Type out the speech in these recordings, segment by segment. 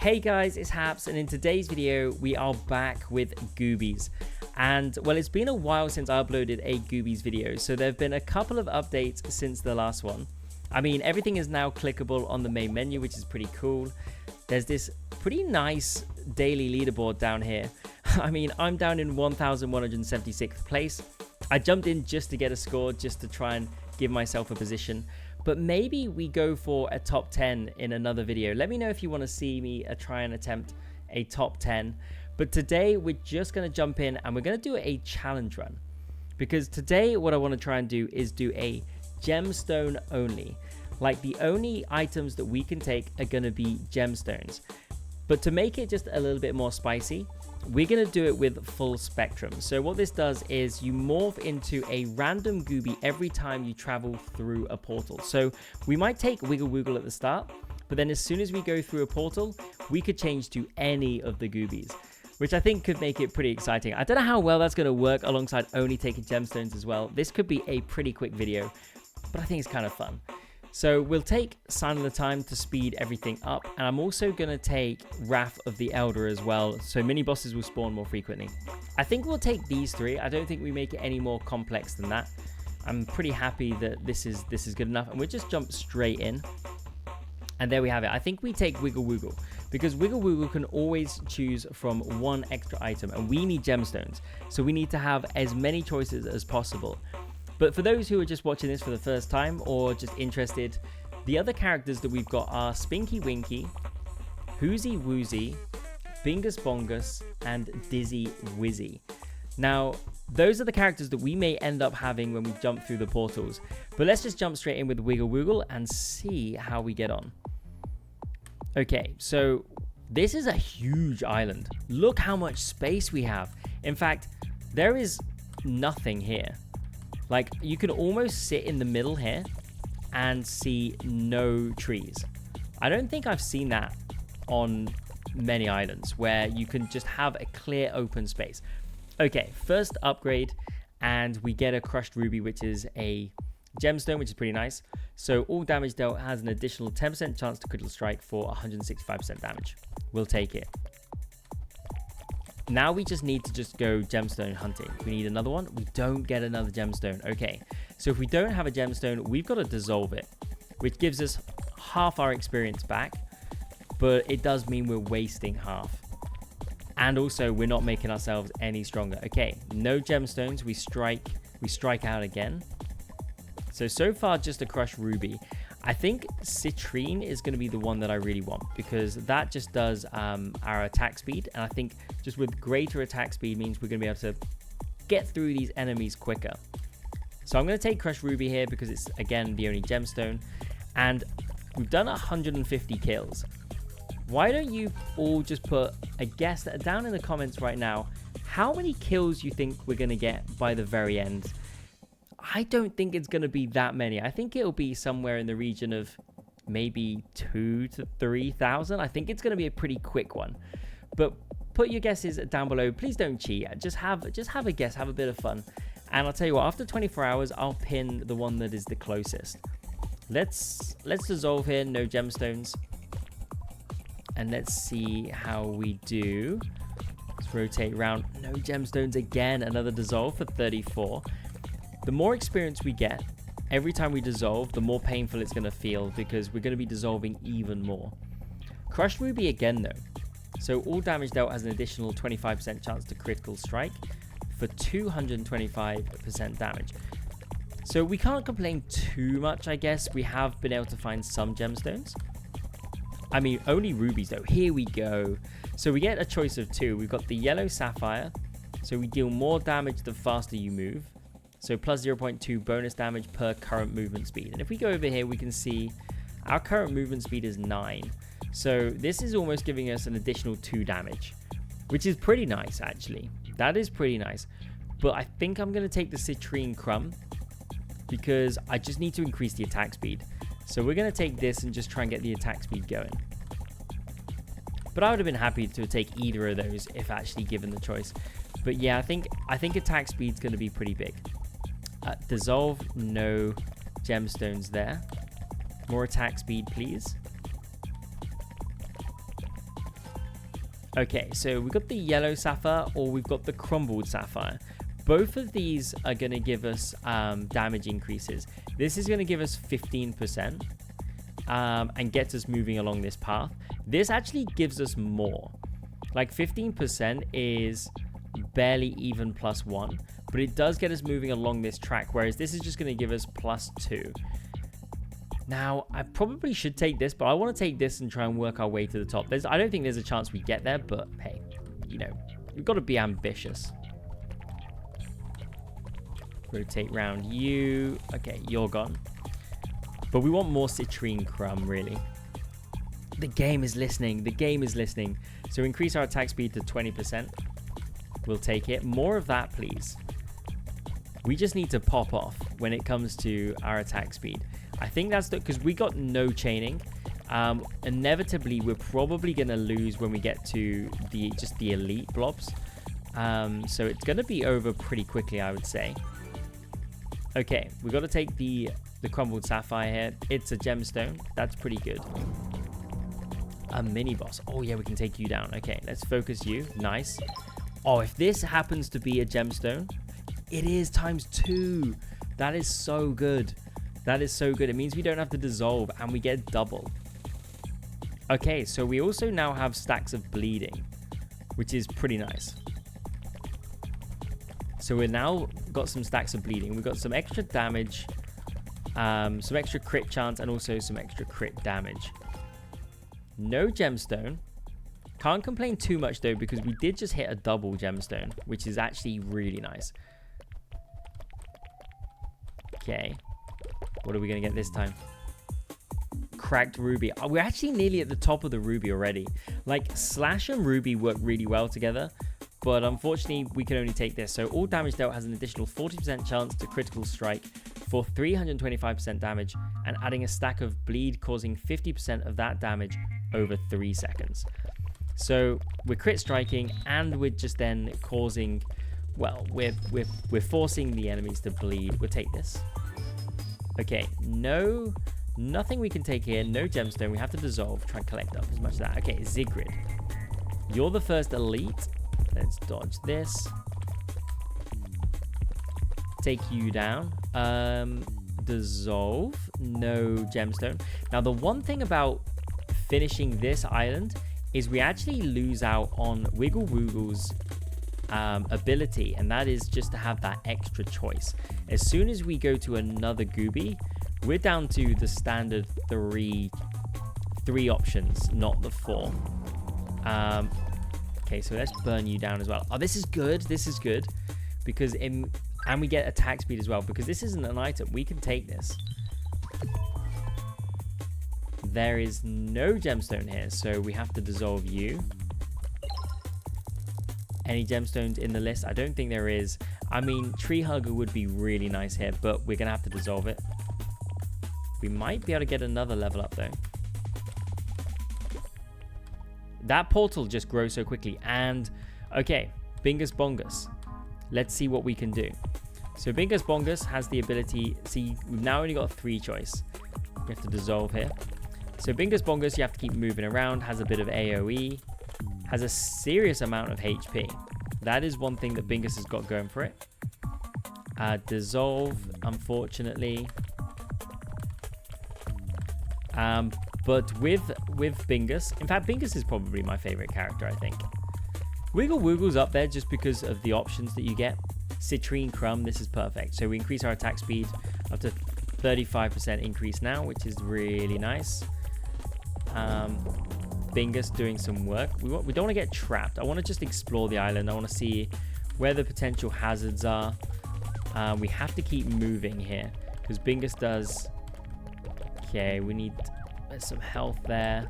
Hey guys, it's Haps, and in today's video we are back with Goobies. And well, it's been a while since I uploaded a Goobies video, so there have been a couple of updates since the last one. I mean, everything is now clickable on the main menu, which is pretty cool. There's this pretty nice daily leaderboard down here. I mean, I'm down in 1176th place. I jumped in just to get a score, just to try and give myself a position. But maybe we go for a top 10 in another video. Let me know if you want to see me try and attempt a top 10. But today we're just going to jump in and we're going to do a challenge run. Because today what I want to try and do is do a gemstone only. Like, the only items that we can take are going to be gemstones. But to make it just a little bit more spicy, we're going to do it with full spectrum. So what this does is you morph into a random Goobie every time you travel through a portal. So we might take Wiggle Wiggle at the start, but then as soon as we go through a portal, we could change to any of the Goobies, which I think could make it pretty exciting. I don't know how well that's going to work alongside only taking gemstones as well. This could be a pretty quick video, but I think it's kind of fun. So we'll take Sign of the Time to speed everything up, and I'm also going to take Wrath of the Elder as well, so mini bosses will spawn more frequently. I think we'll take these three. I don't think we make it any more complex than that. I'm pretty happy that this is good enough, and we'll just jump straight in. And there we have it. I think we take Wiggle Wiggle, because Wiggle Wiggle can always choose from one extra item, and we need gemstones, so we need to have as many choices as possible. But for those who are just watching this for the first time or just interested, the other characters that we've got are Spinky Winky, Woozy Woozy, Bingus Bongus, and Dizzy Wizzy. Now, those are the characters that we may end up having when we jump through the portals. But let's just jump straight in with Wiggle Wiggle and see how we get on. Okay, so this is a huge island. Look how much space we have. In fact, there is nothing here. Like, you can almost sit in the middle here and see no trees. I don't think I've seen that on many islands where you can just have a clear open space. Okay, first upgrade, and we get a crushed ruby, which is a gemstone, which is pretty nice. So all damage dealt has an additional 10% chance to critical strike for 165% damage. We'll take it. Now we just need to just go gemstone hunting. We need another one. We don't get another gemstone. Okay, so if we don't have a gemstone, we've got to dissolve it, which gives us half our experience back, but it does mean we're wasting half. And also, we're not making ourselves any stronger. Okay, no gemstones. We strike out again. So far, just a crushed ruby. I think Citrine is going to be the one that I really want, because that just does our attack speed. And I think just with greater attack speed means we're going to be able to get through these enemies quicker. So I'm going to take Crushed Ruby here because it's, again, the only gemstone. And we've done 150 kills. Why don't you all just put a guess down in the comments right now how many kills you think we're going to get by the very end? I don't think it's going to be that many. I think it'll be somewhere in the region of maybe 2,000 to 3,000. I think it's going to be a pretty quick one. But put your guesses down below. Please don't cheat. Just have a guess. Have a bit of fun. And I'll tell you what, after 24 hours, I'll pin the one that is the closest. Let's dissolve here. No gemstones. And let's see how we do. Let's rotate around. No gemstones again. Another dissolve for 34. The more experience we get, every time we dissolve, the more painful it's going to feel, because we're going to be dissolving even more. Crushed Ruby again, though. So all damage dealt has an additional 25% chance to critical strike for 225% damage. So we can't complain too much, I guess. We have been able to find some gemstones. I mean, only rubies, though. Here we go. So we get a choice of two. We've got the yellow sapphire. So we deal more damage the faster you move. So plus 0.2 bonus damage per current movement speed. And if we go over here, we can see our current movement speed is 9. So this is almost giving us an additional 2 damage, which is pretty nice, actually. That is pretty nice. But I think I'm going to take the Citrine Crumb because I just need to increase the attack speed. So we're going to take this and just try and get the attack speed going. But I would have been happy to take either of those if actually given the choice. But yeah, I think attack speed's going to be pretty big. Dissolve, no gemstones there. More attack speed, please. Okay, so we've got the yellow sapphire or we've got the crumbled sapphire. Both of these are going to give us damage increases. This is going to give us 15% and gets us moving along this path. This actually gives us more. Like 15% is barely even +1, but it does get us moving along this track, whereas this is just going to give us +2. Now, I probably should take this, but I want to take this and try and work our way to the top. I don't think there's a chance we get there, but hey, you know, we've got to be ambitious. Rotate round you. Okay, you're gone. But we want more citrine crumb, really. The game is listening. The game is listening. So increase our attack speed to 20%. We'll take it. More of that, please. We just need to pop off when it comes to our attack speed. I think that's because we got no chaining. Inevitably, we're probably going to lose when we get to the elite blobs. So it's going to be over pretty quickly, I would say. Okay, we've got to take the crumbled sapphire here. It's a gemstone. That's pretty good. A mini boss. Oh yeah, we can take you down. Okay, let's focus you. Nice. Oh, if this happens to be a gemstone, it is ×2. That is so good. That is so good. It means we don't have to dissolve and we get double. Okay, so we also now have stacks of bleeding, which is pretty nice. So we're now got some stacks of bleeding. We've got some extra damage, some extra crit chance, and also some extra crit damage. No gemstone. Can't complain too much though, because we did just hit a double gemstone, which is actually really nice. Okay. What are we going to get this time? Cracked ruby. Oh, we're actually nearly at the top of the ruby already. Like, slash and ruby work really well together, but unfortunately, we can only take this. So all damage dealt has an additional 40% chance to critical strike for 325% damage, and adding a stack of bleed, causing 50% of that damage over 3 seconds. So we're crit striking, and we're just then causing, well, we're forcing the enemies to bleed. We'll take this. Okay, nothing we can take here. No gemstone. We have to dissolve. Try and collect up as much of that. Okay, Zigrid. You're the first elite. Let's dodge this. Take you down. Dissolve. No gemstone. Now, the one thing about finishing this island is we actually lose out on Wiggle Woogle's ability, and that is just to have that extra choice. As soon as we go to another Goobie, we're down to the standard three options, not the 4. Okay, so let's burn you down as well. Oh, this is good. This is good because and we get attack speed as well, because this isn't an item. We can take this. There is no gemstone here, so we have to dissolve you. Any gemstones in the list? I don't think there is. I mean, Tree Hugger would be really nice here, but we're going to have to dissolve it. We might be able to get another level up, though. That portal just grows so quickly. And, okay, Bingus Bongus. Let's see what we can do. So Bingus Bongus has the ability... See, we've now only got 3 choice. We have to dissolve here. So Bingus Bongus, you have to keep moving around. Has a bit of AoE. Has a serious amount of HP. That is one thing that Bingus has got going for it. Dissolve, unfortunately. But with Bingus, in fact, Bingus is probably my favorite character, I think. Wiggle Woogle's up there just because of the options that you get. Citrine Crumb, this is perfect. So we increase our attack speed up to 35% increase now, which is really nice. Bingus doing some work. We don't want to get trapped. I want to just explore the island. I want to see where the potential hazards are. We have to keep moving here because Bingus does... Okay, we need... There's some health there.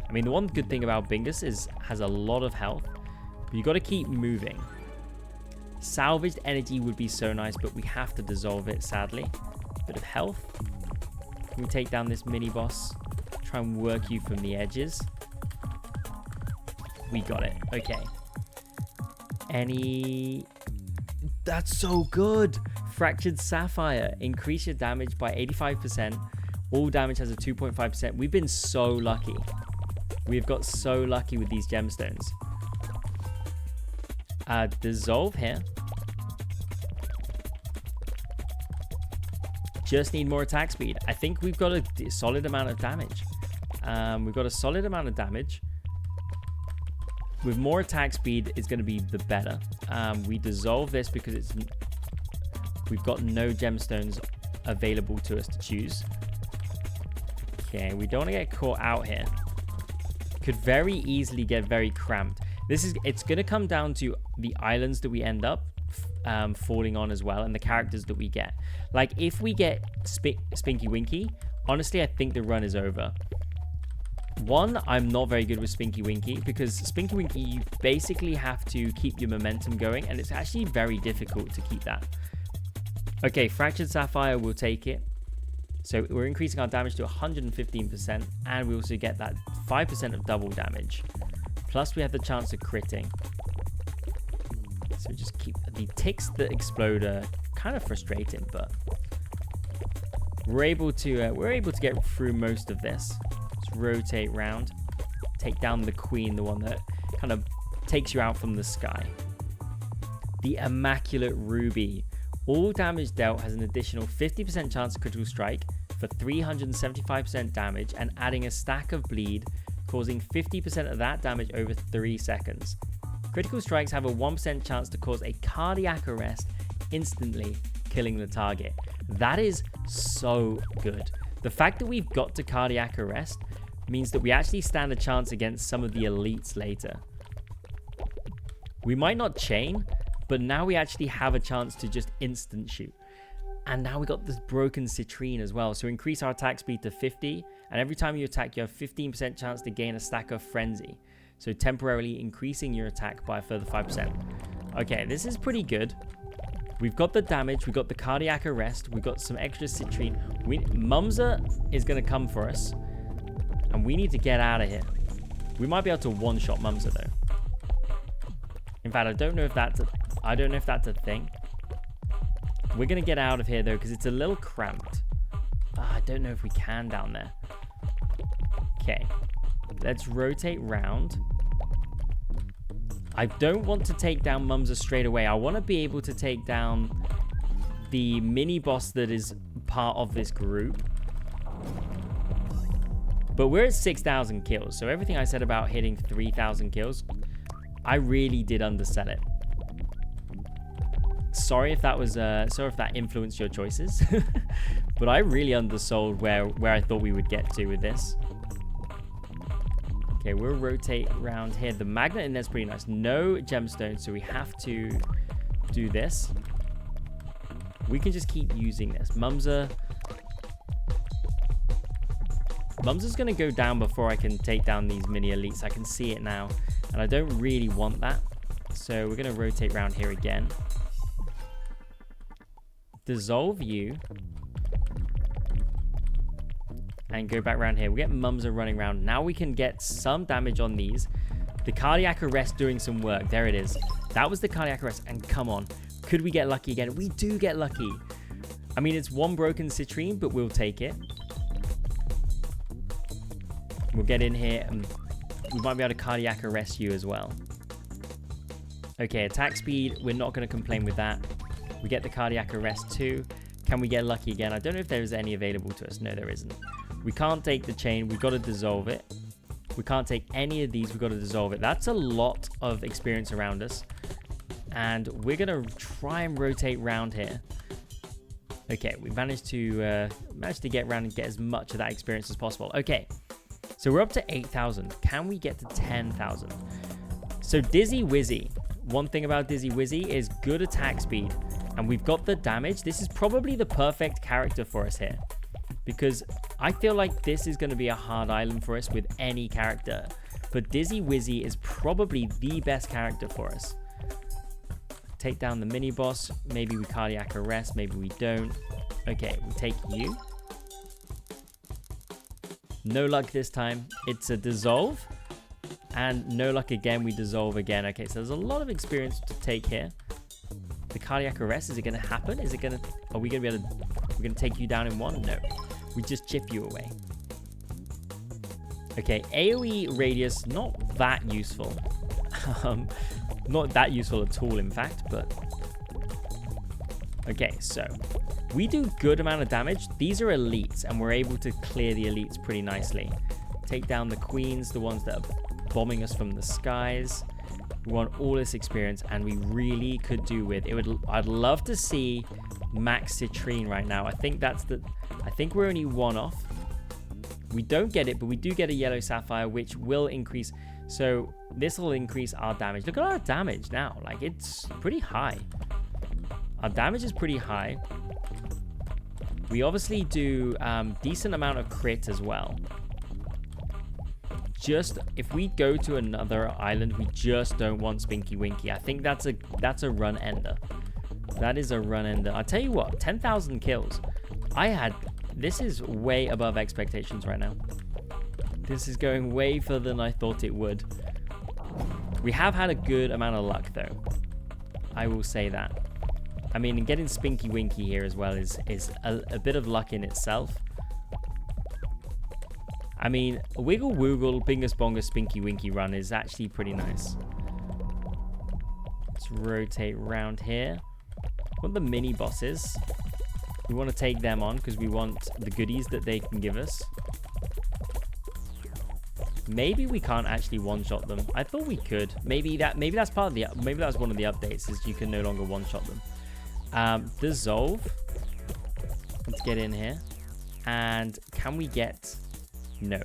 I mean, the one good thing about Bingus is has a lot of health. But you got to keep moving. Salvaged energy would be so nice, but we have to dissolve it, sadly. Bit of health. Can we take down this mini-boss? Try and work you from the edges. We got it. Okay. That's so good. Fractured Sapphire. Increase your damage by 85%. All damage has a 2.5%. We've been so lucky. We've got so lucky with these gemstones. Dissolve here. Just need more attack speed. I think we've got a solid amount of damage. We've got a solid amount of damage. With more attack speed, it's going to be the better. We dissolve this because we've got no gemstones available to us to choose. Okay, we don't want to get caught out here. Could very easily get very cramped. It's going to come down to the islands that we end up falling on as well, and the characters that we get. Like, if we get Spinky Winky, honestly, I think the run is over. One, I'm not very good with Spinky Winky, because Spinky Winky, you basically have to keep your momentum going, and it's actually very difficult to keep that. Okay, Fractured Sapphire, we'll take it. So we're increasing our damage to 115%, and we also get that 5% of double damage. Plus, we have the chance of critting. So just keep the ticks that explode are kind of frustrating, but we're able to get through most of this. Let's rotate round, take down the queen, the one that kind of takes you out from the sky. The Immaculate Ruby. All damage dealt has an additional 50% chance of critical strike for 375% damage, and adding a stack of bleed, causing 50% of that damage over 3 seconds. Critical strikes have a 1% chance to cause a cardiac arrest, instantly killing the target. That is so good. The fact that we've got to cardiac arrest means that we actually stand a chance against some of the elites later. We might not chain, but now we actually have a chance to just instant shoot. And now we got this broken citrine as well. So increase our attack speed to 50. And every time you attack, you have 15% chance to gain a stack of frenzy. So temporarily increasing your attack by a further 5%. Okay, this is pretty good. We've got the damage. We've got the cardiac arrest. We've got some extra citrine. Mumsa is going to come for us. And we need to get out of here. We might be able to one-shot Mumsa though. In fact, I don't know if that's a thing. We're going to get out of here, though, because it's a little cramped. I don't know if we can down there. Okay. Let's rotate round. I don't want to take down Mumsa straight away. I want to be able to take down the mini-boss that is part of this group. But we're at 6,000 kills, so everything I said about hitting 3,000 kills, I really did undersell it. Sorry if that influenced your choices, but I really undersold where I thought we would get to with this. Okay, we'll rotate around here. The magnet in there's pretty nice. No gemstones, so we have to do this. We can just keep using this. Mumsa's going to go down before I can take down these mini elites. I can see it now, and I don't really want that. So we're going to rotate around here again. Dissolve you. And go back around here. We get Mumsa running around. Now we can get some damage on these. The cardiac arrest doing some work. There it is. That was the cardiac arrest. And come on. Could we get lucky again? We do get lucky. I mean, it's one broken citrine, but we'll take it. We'll get in here and we might be able to cardiac arrest you as well. Okay, attack speed. We're not going to complain with that. We get the cardiac arrest too. Can we get lucky again? I don't know if there is any available to us. No, there isn't. We can't take the chain. We've got to dissolve it. We can't take any of these. We've got to dissolve it. That's a lot of experience around us. And we're going to try and rotate round here. Okay, we managed to get around and get as much of that experience as possible. Okay, so we're up to 8,000. Can we get to 10,000? So Dizzy Wizzy. One thing about Dizzy Wizzy is good attack speed. And we've got the damage. This is probably the perfect character for us here, because I feel like this is going to be a hard island for us with any character. But Dizzy Wizzy is probably the best character for us. Take down the mini boss. Maybe we cardiac arrest. Maybe we don't. Okay, we take you. No luck this time. It's a dissolve. And no luck again. We dissolve again. Okay, so there's a lot of experience to take here. The cardiac arrest, is it going to happen? Are we going to be able to, we're going to take you down in one? No. We just chip you away. Okay, AoE radius, not that useful. Not that useful at all, in fact, but... Okay, so we do good amount of damage. These are elites, and we're able to clear the elites pretty nicely. Take down the queens, the ones that are bombing us from the skies. We want all this experience, and we really could do with it. I'd love to see max citrine right now. I think we're only one off. We don't get it, but we do get a yellow sapphire, which will increase. So this will increase our damage. Look at our damage now. Like, it's pretty high. Our damage is pretty high. We obviously do decent amount of crit as well. Just if we go to another island, we just don't want Spinky Winky. I think that's a run ender. That is a run ender. I'll tell you what, 10,000 kills. This is way above expectations right now. This is going way further than I thought it would. We have had a good amount of luck though. I will say that. I mean, getting Spinky Winky here as well is a bit of luck in itself. I mean, a Wiggle Woogle, Bingus Bongus, Spinky Winky run is actually pretty nice. Let's rotate around here. Want the mini bosses. We want to take them on because we want the goodies that they can give us. Maybe we can't actually one-shot them. I thought we could. Maybe that's part of the maybe that's one of the updates is you can no longer one-shot them. Dissolve. Let's get in here. And can we get... No.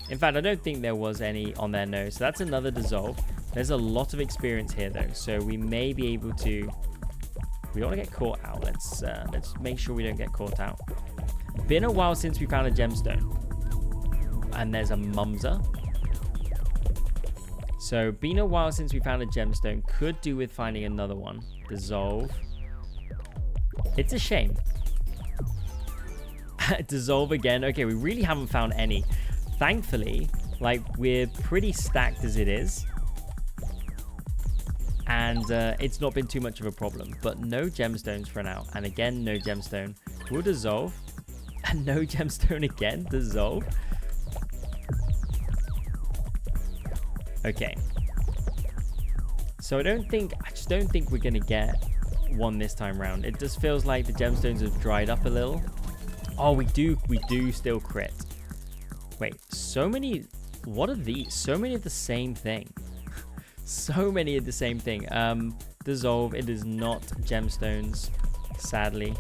In fact, I don't think there was any on there, no. So that's another dissolve. There's a lot of experience here, though. So we may be able to... We don't want to get caught out. Let's make sure we don't get caught out. Been a while since we found a gemstone. And there's a mumser. So, been a while since we found a gemstone. Could do with finding another one. Dissolve. It's a shame. Dissolve again. Okay, we really haven't found any. Thankfully, like, we're pretty stacked as it is. And it's not been too much of a problem. But no gemstones for now. And again, no gemstone. We'll dissolve. And no gemstone again. Dissolve. Okay. So I just don't think we're going to get one this time round. It just feels like the gemstones have dried up a little. Oh, we do still crit. Wait, so many... What are these? So many of the same thing. So many of the same thing. Dissolve. It is not gemstones, sadly.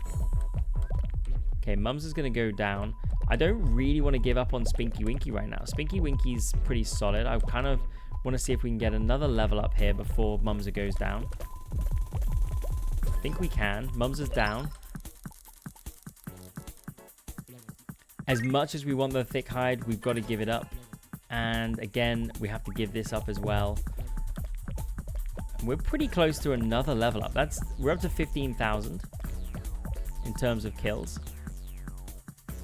Okay, Mums is going to go down. I don't really want to give up on Spinky Winky right now. Spinky Winky's pretty solid. I kind of want to see if we can get another level up here before Mumser goes down. I think we can. Mumser's down. As much as we want the thick hide, we've got to give it up. And again, we have to give this up as well. We're pretty close to another level up. We're up to 15,000 in terms of kills.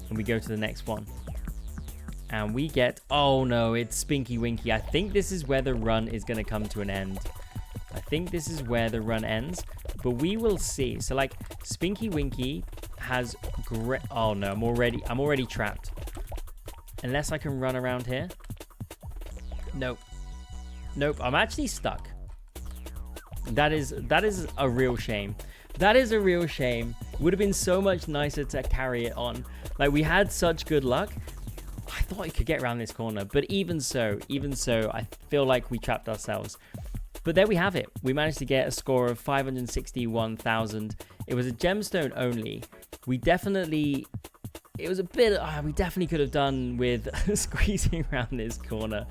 And we go to the next one. And we get... Oh no, it's Spinky Winky. I think this is where the run is going to come to an end. I think this is where the run ends. But we will see. So like, Spinky Winky has great... Oh no, I'm already trapped. Unless I can run around here. Nope. Nope, I'm actually stuck. That is a real shame. That is a real shame. Would have been so much nicer to carry it on. Like, we had such good luck. I thought we could get around this corner. But even so, I feel like we trapped ourselves. But there we have it. We managed to get a score of 561,000. It was a gemstone only. We definitely... It was a bit... we definitely could have done with squeezing around this corner.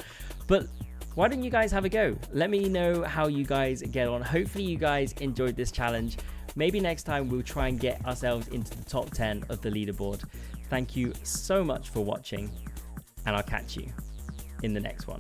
But... why don't you guys have a go? Let me know how you guys get on. Hopefully you guys enjoyed this challenge. Maybe next time we'll try and get ourselves into the top 10 of the leaderboard. Thank you so much for watching, and I'll catch you in the next one.